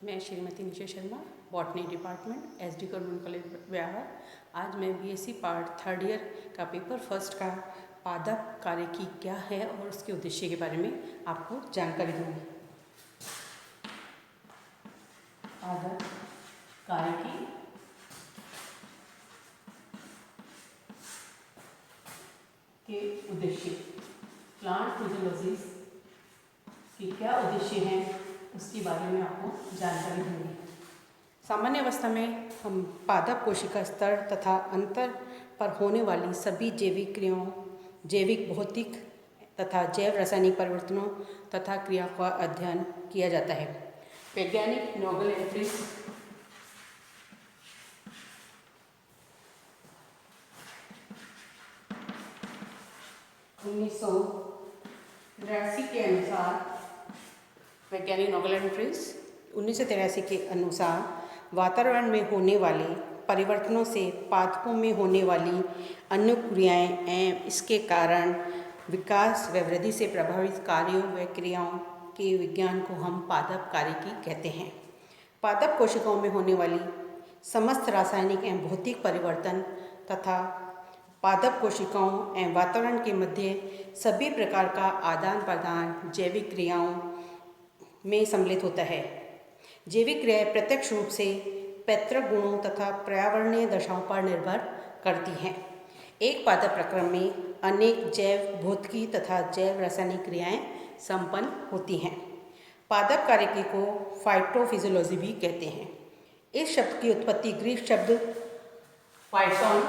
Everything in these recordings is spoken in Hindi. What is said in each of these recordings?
मैं Shrimati Nisha Sharma, botany department, SD government college Beawar. आज मैं बीएससी पार्ट थर्ड ईयर का पेपर फर्स्ट का पादप कार्यकी क्या है और उसके उद्देश्य के बारे में आपको जानकारी दूंगी। पादप कार्यकी के उद्देश्य, प्लांट फिजियोलॉजी के क्या उद्देश्य हैं उसके बारे में आपको जानकारी दूंगी। सामान्य अवस्था में हम पादप कोशिका स्तर तथा अंतर पर होने वाली सभी जैविक क्रियाओं, जैविक भौतिक तथा जैव रासायनिक परिवर्तनों तथा क्रिया का अध्ययन किया जाता है। वैज्ञानिक नोबेल एंट्रीज 1983 के अनुसार, वैज्ञानिक नोबेल एंट्रीज 1983 के अनुसार वातावरण में होने वाले परिवर्तनों से पादपों में होने वाली अनुक्रियाएं एवं इसके कारण विकास व वृद्धि से प्रभावित कार्यों व क्रियाओं के विज्ञान को हम पादप कार्यकी कहते हैं। पादप कोशिकाओं में होने वाली समस्त रासायनिक एवं भौतिक परिवर्तन तथा पादप कोशिकाओं एवं वातावरण के मध्य सभी प्रकार का आदान प्रदान जैविक क्रियाओं में सम्मिलित होता है। जैविक क्रियाएं प्रत्यक्ष रूप से पैतृक गुणों तथा पर्यावरणीय दशाओं पर निर्भर करती हैं। एक पादप प्रक्रम में अनेक जैव भौतिकी तथा जैव रासायनिक क्रियाएं संपन्न होती हैं। पादप कार्यकी को फाइटोफिजियोलॉजी भी कहते हैं। इस शब्द की उत्पत्ति ग्रीक शब्द फाइटोन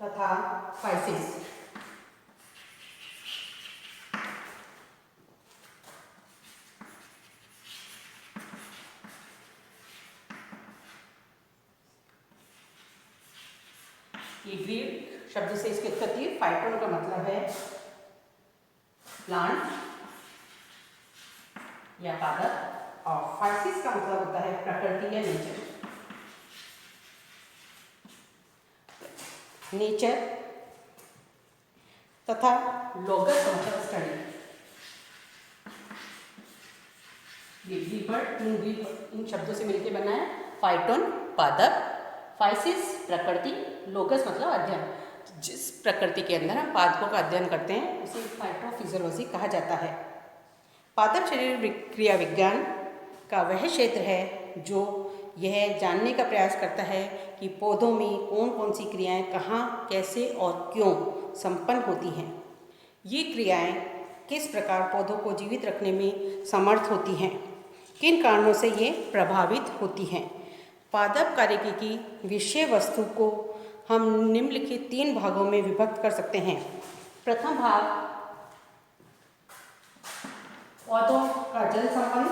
तथा फाइसिस ये ग्रीक शब्द से इसकी उत्पत्ति। फाइटोन का मतलब है प्लांट या पादप और फाइसिस का मतलब होता है प्रकृति या नेचर। नेचर तथा लोगस का मतलब स्टडी। ये ग्रीक वर्ड इन शब्दों से मिलकर बना है। फाइटोन पादप, फाइसिस प्रकृति, लोगस मतलब अध्ययन। जिस प्रकृति के अंदर हम पादपों का अध्ययन करते हैं उसे फाइटोफिजियोलॉजी कहा जाता है। पादप शरीर क्रिया विज्ञान का वह क्षेत्र है जो यह जानने का प्रयास करता है कि पौधों में कौन कौन सी क्रियाएं कहाँ, कैसे और क्यों संपन्न होती हैं। ये क्रियाएं किस प्रकार पौधों को जीवित रखने में समर्थ होती हैं, किन कारणों से ये प्रभावित होती हैं। पादप कार्यकी की विषय वस्तु को हम निम्नलिखित 3 भागों में विभक्त कर सकते हैं। प्रथम भाग पौधों का जल संबंध,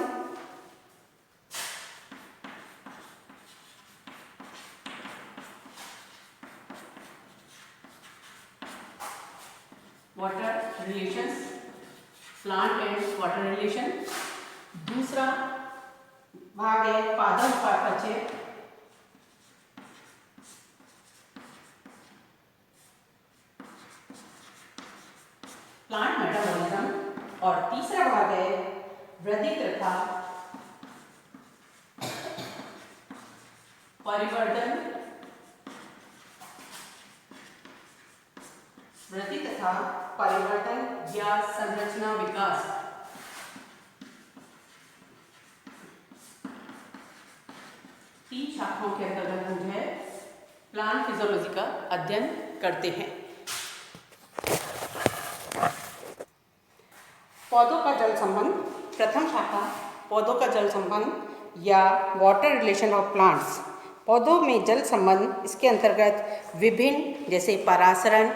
water relations, plant and water relation. दूसरा भाग है पादप उपापचय, प्लांट मेटाबॉलिज्म। और तीसरा भाग है वृद्धि तथा परिवर्तन, वृद्धि तथा परिवर्तन या संरचना विकास। तीन शाखाओं के अंतर्गत हम जो है प्लांट फिजियोलॉजी का अध्ययन करते हैं। पौधों का जल संबंध। प्रथम शाखा पौधों का जल संबंध या वाटर रिलेशन ऑफ प्लांट्स। पौधों में जल संबंध इसके अंतर्गत विभिन्न जैसे परासरण,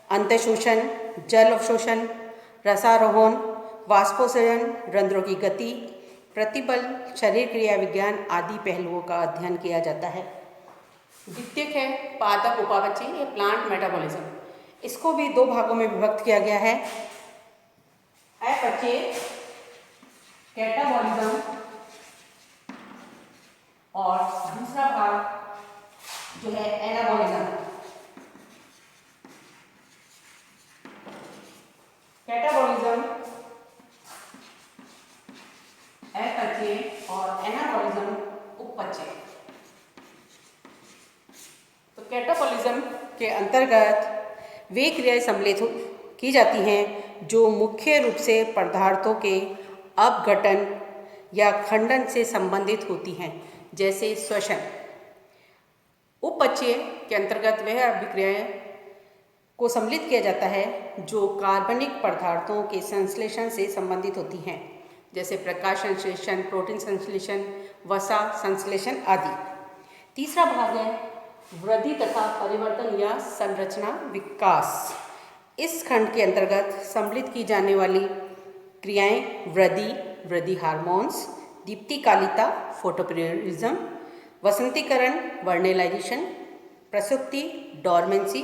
अंतःशोषण, जल अवशोषण, रसारोहण, वाष्पोत्सर्जन, रंध्रों की गति, प्रतिबल, शरीर क्रिया विज्ञान आदि पहलुओं का अध्ययन किया जाता है। द्वितीयक है पादप उपापचय या प्लांट मेटाबॉलिज्म। इसको भी 2 भागों में विभक्त किया गया है। अपचय कैटाबॉलिज्म और दूसरा भाग जो है एनाबॉलिज्म। कैटाबॉलिज्म अंतर्गत वे क्रियाएं सम्मिलित की जाती हैं जो मुख्य रूप से पदार्थों के अपघटन या खंडन से संबंधित होती हैं, जैसे श्वसन। उपपचय के अंतर्गत वह अभिक्रियाएं को सम्मिलित किया जाता है जो कार्बनिक पदार्थों के संश्लेषण से संबंधित होती हैं, जैसे प्रकाश संश्लेषण, प्रोटीन संश्लेषण, वसा संश्लेषण आदि। तीसरा भाग है वृद्धि तथा परिवर्तन या संरचना विकास। इस खंड के अंतर्गत सम्मिलित की जाने वाली क्रियाएं वृद्धि हार्मोन्स, दीप्तिकालिता फोटोपीरियडिज्म, वसंतीकरण वर्नेलाइजेशन, प्रसुप्ति डोरमेंसी,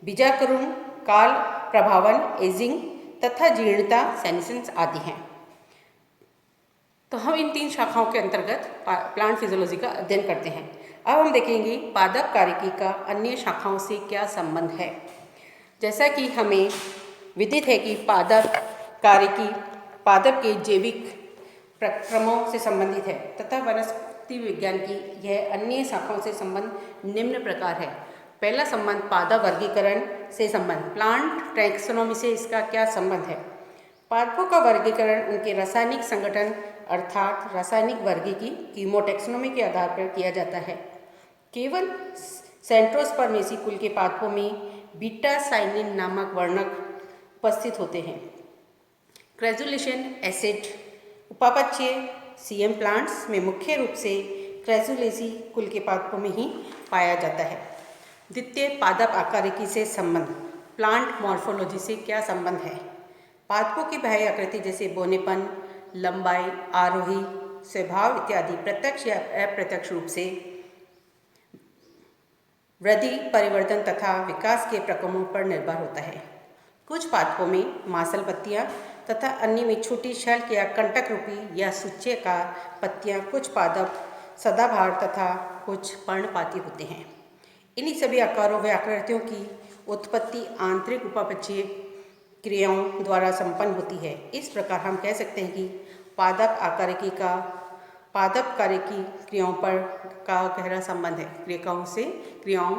बीजाकरण काल प्रभावन एजिंग तथा जीर्णता सेनेसेंस आदि हैं। तो हम इन 3 शाखाओं के अंतर्गत प्लांट फिजियोलॉजी का अध्ययन करते हैं। अब हम देखेंगे पादप कार्यकी का अन्य शाखाओं से क्या संबंध है। जैसा कि हमें विदित है कि पादप कार्यकी पादप के जैविक प्रक्रमों से संबंधित है तथा वनस्पति विज्ञान की यह अन्य शाखाओं से संबंध निम्न प्रकार है। पहला संबंध पादप वर्गीकरण से संबंध, प्लांट टैक्सोनॉमी से इसका क्या संबंध है। पादपों का वर्गीकरण उनके रासायनिक संगठन अर्थात रासायनिक वर्गीकी कीमोटैक्सोनॉमी के आधार पर किया जाता है। केवल सेंट्रोस्पर्मेसी कुल के पादपों में बीटा साइनिन नामक वर्णक उपस्थित होते हैं। क्रेजुलेशन एसिड उपापचय सीएम प्लांट्स में मुख्य रूप से क्रेजुलेसी कुल के पादपों में ही पाया जाता है। द्वितीय पादप आकारिकी से संबंध, प्लांट मॉर्फोलॉजी से क्या संबंध है। पादपों की बाह्य आकृति जैसे बौनेपन, लंबाई, आरोही, स्वभाव इत्यादि प्रत्यक्ष या अप्रत्यक्ष रूप से वृद्धि, परिवर्तन तथा विकास के प्रक्रमों पर निर्भर होता है। कुछ पादपों में मांसल पत्तियां तथा अन्य में छोटी शल्क या कंटक रूपी या सूच्यकार पत्तियां, कुछ पादप सदाबहार तथा कुछ पर्णपाती होते हैं। इन्हीं सभी आकारों व आकृतियों की उत्पत्ति आंतरिक उपापचयी क्रियाओं द्वारा संपन्न होती है। इस प्रकार हम कह सकते हैं कि पादप आकारिकी का पादप कार्यकी क्रियाओं पर का गहरा संबंध है। क्रियाओं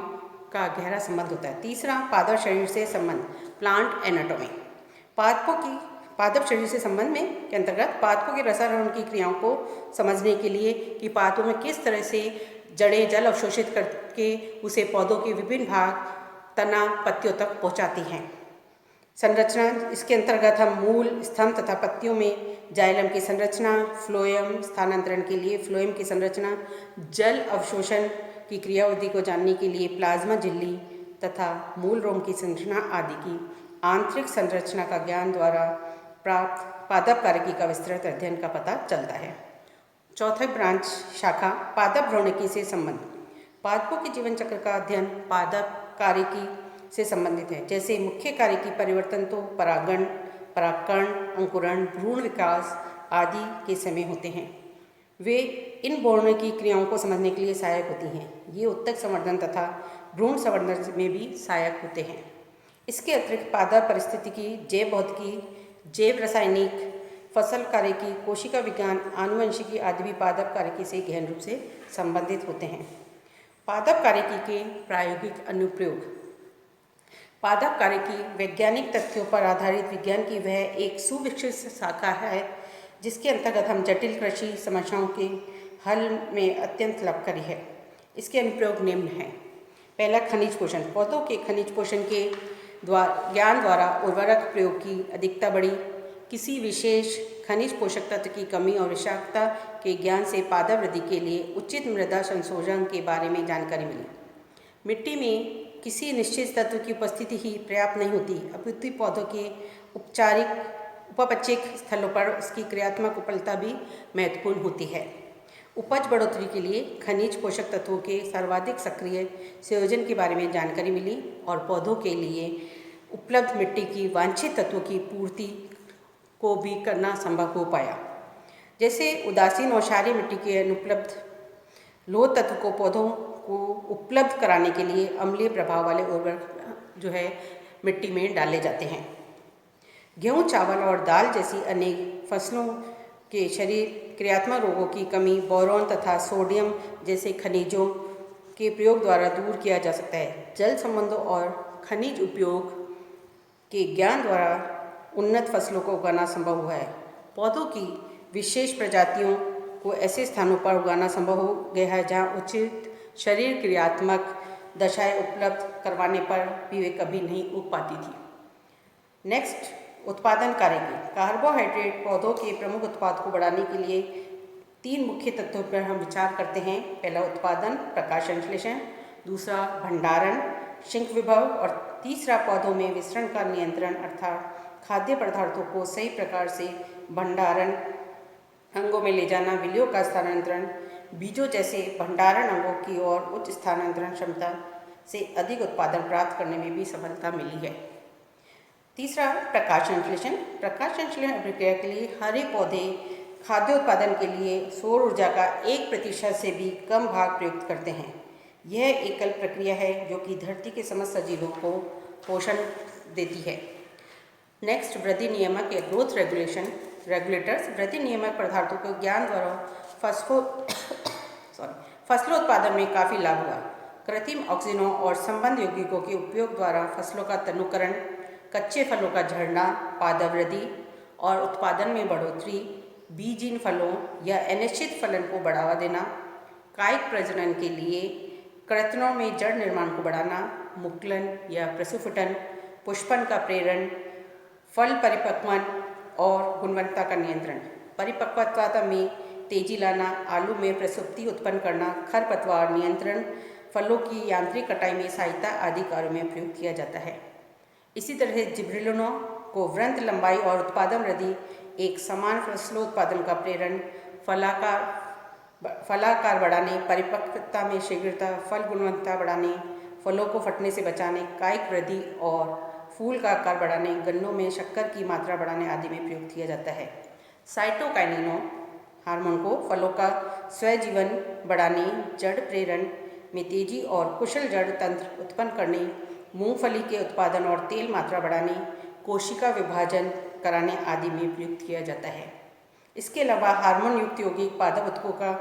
का गहरा संबंध होता है। तीसरा पादप शरीर से संबंध, प्लांट एनाटॉमी। पादप शरीर से संबंध में के अंतर्गत पादपों के रसारोहण की क्रियाओं को समझने के लिए कि पादपों में किस तरह से जड़ें जल अवशोषित करके उसे पौधों के विभिन्न भाग, तना, पत्तियों तक पहुंचाती हैं। संरचना, इसके अंतर्गत हम मूल, स्तंभ तथा पत्तियों में जाइलम की संरचना, फ्लोएम स्थानांतरण के लिए फ्लोएम की संरचना, जल अवशोषण की क्रियाविधि को जानने के लिए प्लाज्मा झिल्ली तथा मूल रोम की संरचना आदि की आंतरिक संरचना का ज्ञान द्वारा प्राप्त पादप कार्यकी का विस्तृत अध्ययन का पता चलता है। चौथा ब्रांच शाखा पादप भ्रूणिकी से संबंध, पादपों के जीवन चक्र का अध्ययन पादप कार्यकी से संबंधित है। जैसे मुख्य कार्यकी परिवर्तन तो परागण, परागकण, अंकुरण, भ्रूण विकास आदि के समय होते हैं। वे इन भ्रूणिकी क्रियाओं को समझने के लिए सहायक होती हैं। ये उत्तक संवर्धन तथा भ्रूण संवर्धन में भी सहायक होते हैं। इसके अतिरिक्त पादप पारिस्थितिकी, जैव भौतिकी, जैव रासायनिक, फसल कार्यकी, कोशिका विज्ञान, आनुवंशिकी आदि भी पादप कार्यकी से गहन रूप से संबंधित होते हैं। पादप कार्यकी के प्रायोगिक अनुप्रयोग, पादप कार्यकी वैज्ञानिक तथ्यों पर आधारित विज्ञान की वह एक सुविकसित शाखा है जिसके अंतर्गत हम जटिल कृषि समस्याओं के हल में अत्यंत लाभकारी है। इसके अनुप्रयोग निम्न हैं। पहला, खनिज पोषण। पौधों के खनिज पोषण के ज्ञान द्वारा उर्वरक प्रयोग की अधिकता बढ़ी। किसी विशेष खनिज पोषक तत्व की कमी और विषाक्तता के ज्ञान से पादप वृद्धि के लिए उचित मृदा संशोधन के बारे में जानकारी मिली। मिट्टी में किसी निश्चित तत्व की उपस्थिति ही पर्याप्त नहीं होती, अपितु पौधों के उपापचयिक स्थलों पर उसकी क्रियात्मक उपलब्धता भी महत्वपूर्ण होती है। उपज बढ़ोतरी के लिए खनिज पोषक तत्वों के सर्वाधिक सक्रिय संयोजन के बारे में जानकारी मिली और पौधों के लिए उपलब्ध मिट्टी की वांछित तत्वों की पूर्ति को भी करना संभव हो पाया। जैसे उदासीन और क्षारीय मिट्टी के अनुपलब्ध लोह तत्व को पौधों को उपलब्ध कराने के लिए अम्लीय प्रभाव वाले उर्वरक जो है मिट्टी में डाले जाते हैं। गेहूँ, चावल और दाल जैसी अनेक फसलों के शरीर क्रियात्मक रोगों की कमी, बोरॉन तथा सोडियम जैसे खनिजों के प्रयोग द्वारा दूर किया जा सकता है। जल संबंधों और खनिज उपयोग के ज्ञान द्वारा उन्नत फसलों को उगाना संभव हुआ है। पौधों की विशेष प्रजातियों को ऐसे स्थानों पर उगाना संभव हो गया है जहाँ उचित शरीर क्रियात्मक दशाएं उपलब्ध करवाने पर भी वे कभी नहीं उग पाती थी। नेक्स्ट, उत्पादन कार्य की कार्बोहाइड्रेट पौधों के प्रमुख उत्पाद को बढ़ाने के लिए 3 मुख्य तत्वों पर हम विचार करते हैं। पहला उत्पादन प्रकाश संश्लेषण, दूसरा भंडारण शिंक विभव और तीसरा पौधों में विसरण का नियंत्रण अर्थात खाद्य पदार्थों को सही प्रकार से भंडारण अंगों में ले जाना, विलियों का स्थानांतरण, बीजों जैसे भंडारण अंगों की ओर उच्च स्थानांतरण क्षमता से अधिक उत्पादन प्राप्त करने में भी सफलता मिली है। तीसरा प्रकाश संश्लेषण। प्रकाश संश्लेषण प्रक्रिया के लिए हरे पौधे खाद्य उत्पादन के लिए सौर ऊर्जा का 1% से भी कम भाग प्रयुक्त करते हैं। यह एकल प्रक्रिया है जो कि धरती के समस्त सजीवों को पोषण देती है। नेक्स्ट, वृद्धि नियामक या ग्रोथ रेगुलेटर्स। वृद्धि नियामक पदार्थों के ज्ञान द्वारा फसलों उत्पादन में काफ़ी लाभ हुआ। कृत्रिम ऑक्सीजनों और संबंध यौगिकों के उपयोग द्वारा फसलों का तनुकरण, कच्चे फलों का झड़ना, पादवृद्धि और उत्पादन में बढ़ोतरी, बीजहीन फलों या अनिश्चित फलन को बढ़ावा देना, कायिक प्रजनन के लिए कृंतकों में जड़ निर्माण को बढ़ाना, मुकुलन या प्रसुफटन, पुष्पन का प्रेरण, फल परिपक्वन और गुणवत्ता का नियंत्रण, परिपक्वता में तेजी लाना, आलू में प्रसुप्ति उत्पन्न करना, खरपतवार नियंत्रण, फलों की यांत्रिक कटाई में सहायता आदि कार्यों में प्रयुक्त किया जाता है। इसी तरह से जिब्रेलिनों को वृंत लंबाई और उत्पादन वृद्धि, एक समान फसलों उत्पादन का प्रेरण, फलाकार बढ़ाने, परिपक्वता में शीघ्रता, फल गुणवत्ता बढ़ाने, फलों को फटने से बचाने, कायिक वृद्धि और फूल का आकार बढ़ाने, गन्नों में शक्कर की मात्रा बढ़ाने आदि में प्रयुक्त किया जाता है। साइटोकाइनिनों हार्मोन को फलों का स्वजीवन बढ़ाने, जड़ प्रेरण में तेजी और कुशल जड़ तंत्र उत्पन्न करने, मूंगफली के उत्पादन और तेल मात्रा बढ़ाने, कोशिका विभाजन कराने आदि में प्रयुक्त किया जाता है। इसके अलावा हार्मोन युक्त यौगिक पादप उत्तकों का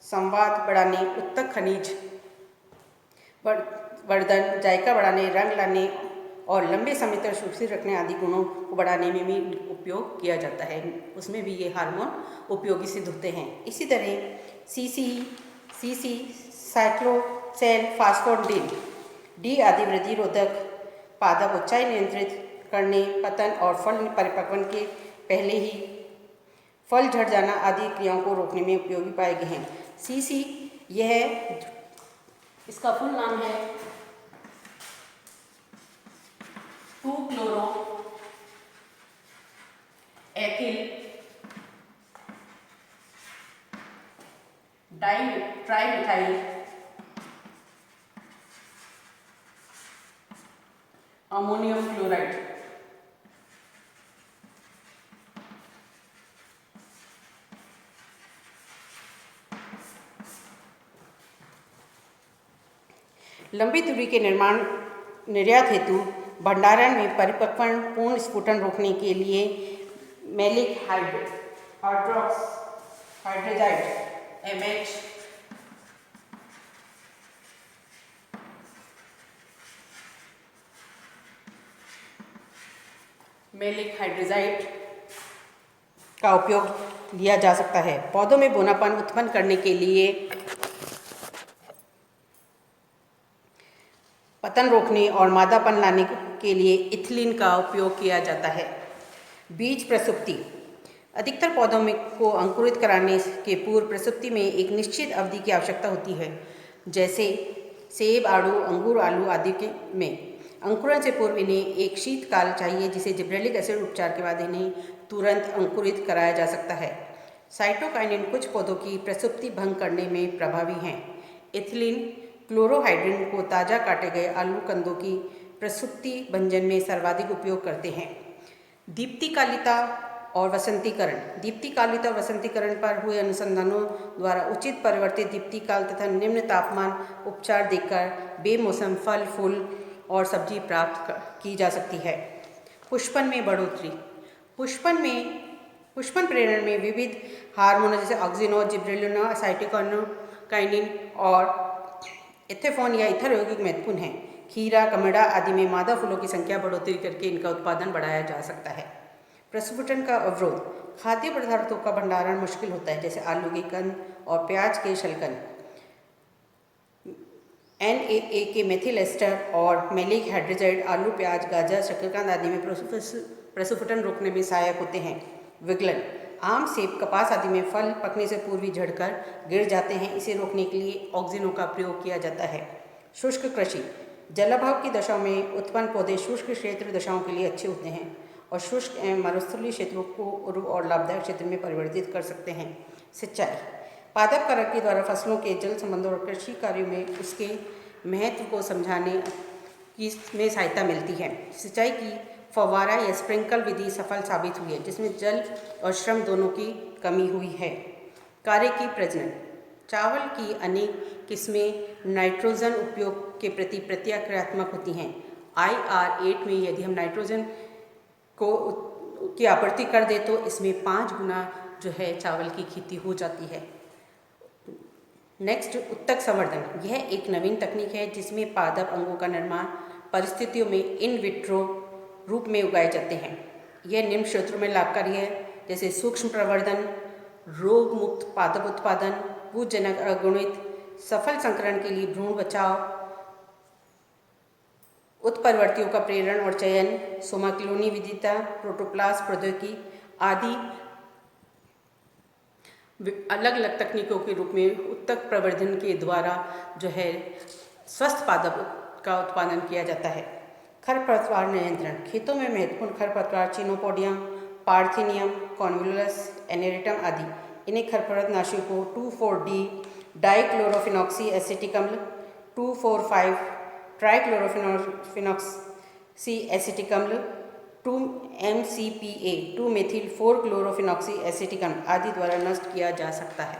संवाद बढ़ाने, उत्तक खनिज वर्धन, जायका बढ़ाने, रंग लाने और लंबे समय तक सुरक्षित रखने आदि गुणों को बढ़ाने में भी उपयोग किया जाता है। उसमें भी ये हार्मोन उपयोगी सिद्ध होते हैं। इसी तरह सीसी साइक्लोसेल फास्फोडिल डी आदि वृद्धि रोधक पादप ऊंचाई नियंत्रित करने, पतन और फल परिपक्वन के पहले ही फल झड़ जाना आदि क्रियाओं को रोकने में उपयोगी पाए गए हैं। सीसी इसका फुल नाम है 2-क्लोरो एथिल ट्राइमिथाइल अमोनियम क्लोराइड। लंबी दूरी के निर्यात हेतु भंडारण में परिपक्वन पूर्ण स्फुटन रोकने के लिए मैलिक हाइड्रोक्साइड MH मैलिक हाइड्रोजाइड का उपयोग लिया जा सकता है। पौधों में बोनापन उत्पन्न करने के लिए, पतन रोकने और मादापन लाने के लिए इथिलीन का उपयोग किया जाता है। बीज प्रसुप्ति। अधिकतर पौधों में को अंकुरित कराने के पूर्व प्रसुप्ति में एक निश्चित अवधि की आवश्यकता होती है, जैसे सेब, आड़ू, अंगूर, आलू आदि के में। अंकुरण से पूर्व इन्हें एक शीतकाल चाहिए, जिसे जिब्रेलिक एसिड उपचार के बाद इन्हें तुरंत अंकुरित कराया जा सकता है। साइटोकाइनिन कुछ पौधों की प्रसुप्ति भंग करने में प्रभावी हैं। इथिलीन क्लोरोहाइड्रिन को ताज़ा काटे गए आलू कंदों की प्रसुप्ति भंजन में सर्वाधिक उपयोग करते हैं। दीप्तिकालिता और वसंतीकरण। दीप्तिकालिता और वसंतीकरण पर हुए अनुसंधानों द्वारा उचित परिवर्तित दीप्तिकाल तथा निम्न तापमान उपचार देकर बेमौसम फल, फूल और सब्जी प्राप्त की जा सकती है। पुष्पन में बढ़ोतरी। पुष्पन प्रेरण में विविध हार्मोन जैसे ऑक्सिनो, जिब्रेलिना, साइटोकाइनिन और इथेफॉन या ईथर यौगिक महत्वपूर्ण है। खीरा, कमड़ा आदि में मादा फूलों की संख्या बढ़ोतरी करके इनका उत्पादन बढ़ाया जा सकता है। प्रस्फुटन का अवरोध, खाद्य पदार्थों का भंडारण मुश्किल होता है, जैसे आलू के कंद और प्याज के शलगम। NAA के मेथिल एस्टर और मैलिक हाइड्रोजाइड आलू, प्याज, गाजर, शकरकंद आदि में प्रस्फुटन रोकने में सहायक होते हैं। विगलन, आम, सेब, कपास आदि में फल पकने से पूर्व ही झड़कर गिर जाते हैं। इसे रोकने के लिए ऑक्सिनों का प्रयोग किया जाता है। शुष्क कृषि, जलाभाव की दशाओं में उत्पन्न पौधे शुष्क क्षेत्र दशाओं के लिए अच्छे होते हैं और शुष्क एवं मरुस्थलीय क्षेत्रों को उर्वर और लाभदायक क्षेत्र में परिवर्तित कर सकते हैं। सिंचाई, पादप कारक के द्वारा फसलों के जल संबंधों और कृषि कार्यों में उसके महत्व को समझाने की में सहायता मिलती है। सिंचाई की फव्वारा या स्प्रिंकल विधि सफल साबित हुई है, जिसमें जल और श्रम दोनों की कमी हुई है। कार्य की प्रजनन, चावल की अनेक किस्में नाइट्रोजन उपयोग के प्रति प्रतिक्रियात्मक होती हैं। IR8 में यदि हम नाइट्रोजन की आपूर्ति कर दे तो इसमें 5 गुना जो है चावल की खेती हो जाती है। नेक्स्ट, उत्तक संवर्धन, यह एक नवीन तकनीक है जिसमें पादप अंगों का निर्माण परिस्थितियों में इन विट्रो रूप में उगाए जाते हैं। यह निम्न क्षेत्रों में लाभकारी है, जैसे सूक्ष्म प्रवर्धन, रोग मुक्त पादप उत्पादन, भूजनक अगुणित, सफल संकरण के लिए भ्रूण बचाव, उत्परिवर्तियों का प्रेरण और चयन, सोमाक्लोनी विधिता, प्रोटोप्लास्ट प्रौद्योगिकी आदि अलग अलग तकनीकों के रूप में उत्तक प्रवर्धन के द्वारा जो है स्वस्थ पादप का उत्पादन किया जाता है। खरपतवार नियंत्रण, खेतों में महत्वपूर्ण खरपतवार चिनोपोडियम, पार्थिनियम, कॉन्वोलस, एनेरेटम आदि, इन्हें खरपतनाशियों को 2,4-D डाइक्लोरोफिनॉक्सी एसिटिक अम्ल, 2,4,5 ट्राइक्लोरोफिनॉक्सी एसिटिक अम्ल, 2-MCPA 2-मेथिल 4-क्लोरोफिनॉक्सी एसिटिक अम्ल आदि द्वारा नष्ट किया जा सकता है।